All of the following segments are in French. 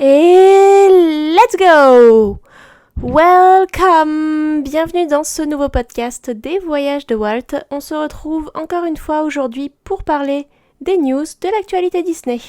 Et let's go! Welcome! Bienvenue dans ce nouveau podcast des voyages de Walt. On se retrouve encore une fois aujourd'hui pour parler des news de l'actualité Disney.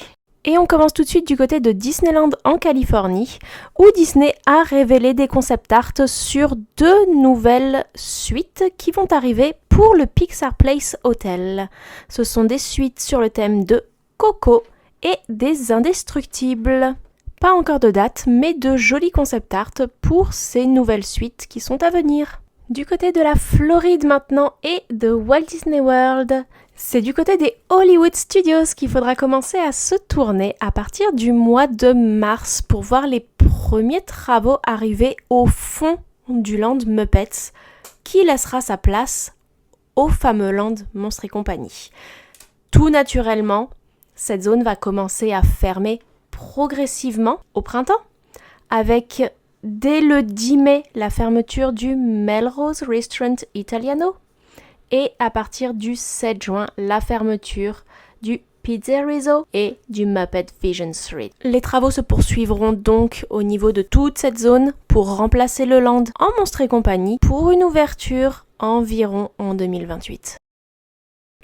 Et on commence tout de suite du côté de Disneyland en Californie, où Disney a révélé des concept art sur 2 nouvelles suites qui vont arriver pour le Pixar Place Hotel. Ce sont des suites sur le thème de Coco et des Indestructibles. Pas encore de date, mais de jolis concept art pour ces nouvelles suites qui sont à venir. Du côté de la Floride maintenant et de Walt Disney World, c'est du côté des Hollywood Studios qu'il faudra commencer à se tourner à partir du mois de mars pour voir les premiers travaux arriver au fond du land Muppets qui laissera sa place au fameux land Monstres et compagnie. Tout naturellement, cette zone va commencer à fermer progressivement au printemps, avec dès le 10 mai la fermeture du Melrose Restaurant Italiano et à partir du 7 juin la fermeture du Pizzerizo et du Muppet Vision Street. Les travaux se poursuivront donc au niveau de toute cette zone pour remplacer le land en Monstres et compagnie pour une ouverture environ en 2028.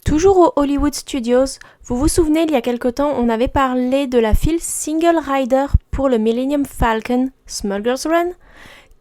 Toujours aux Hollywood Studios, vous vous souvenez, il y a quelque temps, on avait parlé de la file Single Rider pour le Millennium Falcon Smuggler's Run,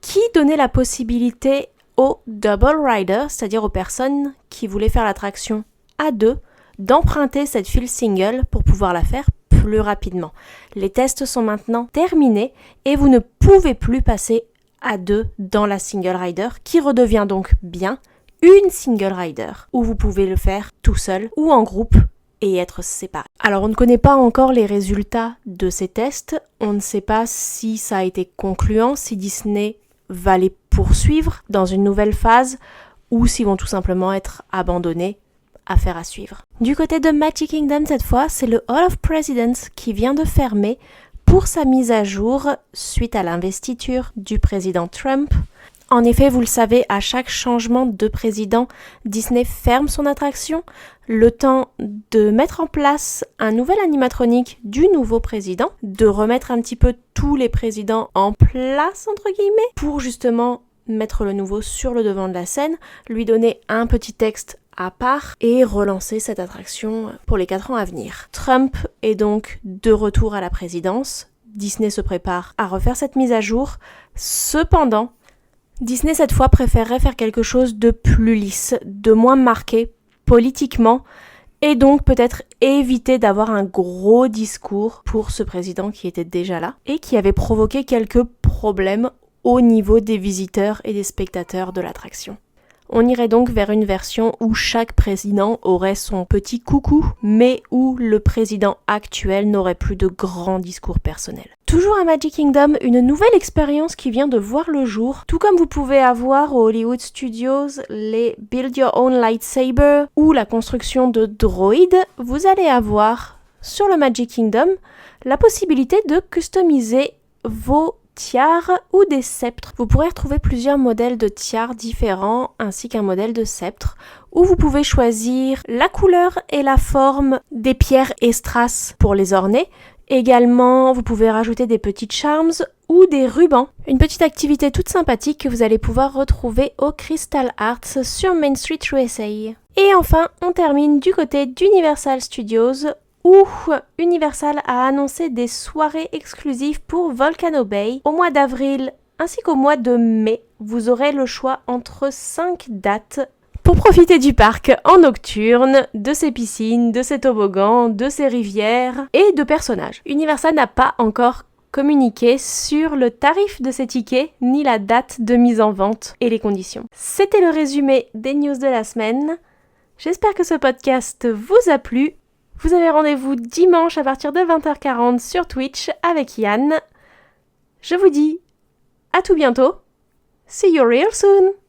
qui donnait la possibilité aux Double Rider, c'est-à-dire aux personnes qui voulaient faire l'attraction à 2, d'emprunter cette file single pour pouvoir la faire plus rapidement. Les tests sont maintenant terminés et vous ne pouvez plus passer à 2 dans la Single Rider, qui redevient donc bien une single rider, où vous pouvez le faire tout seul ou en groupe et être séparé. Alors on ne connaît pas encore les résultats de ces tests, on ne sait pas si ça a été concluant, si Disney va les poursuivre dans une nouvelle phase ou s'ils vont tout simplement être abandonnés. Affaire à suivre. Du côté de Magic Kingdom cette fois, c'est le Hall of Presidents qui vient de fermer pour sa mise à jour suite à l'investiture du président Trump. En effet, vous le savez, à chaque changement de président, Disney ferme son attraction, le temps de mettre en place un nouvel animatronique du nouveau président, de remettre un petit peu tous les présidents en place, entre guillemets, pour justement mettre le nouveau sur le devant de la scène, lui donner un petit texte à part et relancer cette attraction pour les 4 ans à venir. Trump est donc de retour à la présidence, Disney se prépare à refaire cette mise à jour, cependant, Disney cette fois préférerait faire quelque chose de plus lisse, de moins marqué politiquement et donc peut-être éviter d'avoir un gros discours pour ce président qui était déjà là et qui avait provoqué quelques problèmes au niveau des visiteurs et des spectateurs de l'attraction. On irait donc vers une version où chaque président aurait son petit coucou, mais où le président actuel n'aurait plus de grands discours personnels. Toujours à Magic Kingdom, une nouvelle expérience qui vient de voir le jour. Tout comme vous pouvez avoir aux Hollywood Studios les Build Your Own Lightsaber ou la construction de droïdes, vous allez avoir sur le Magic Kingdom la possibilité de customiser vos tiares ou des sceptres. Vous pourrez retrouver plusieurs modèles de tiares différents ainsi qu'un modèle de sceptre où vous pouvez choisir la couleur et la forme des pierres et strass pour les orner. Également, vous pouvez rajouter des petites charms ou des rubans. Une petite activité toute sympathique que vous allez pouvoir retrouver au Crystal Arts sur Main Street USA. Et enfin, on termine du côté d'Universal Studios où Universal a annoncé des soirées exclusives pour Volcano Bay. Au mois d'avril ainsi qu'au mois de mai, vous aurez le choix entre 5 dates pour profiter du parc en nocturne, de ses piscines, de ses toboggans, de ses rivières et de personnages. Universal n'a pas encore communiqué sur le tarif de ces tickets ni la date de mise en vente et les conditions. C'était le résumé des news de la semaine. J'espère que ce podcast vous a plu. Vous avez rendez-vous dimanche à partir de 20h40 sur Twitch avec Yann. Je vous dis à tout bientôt. See you real soon!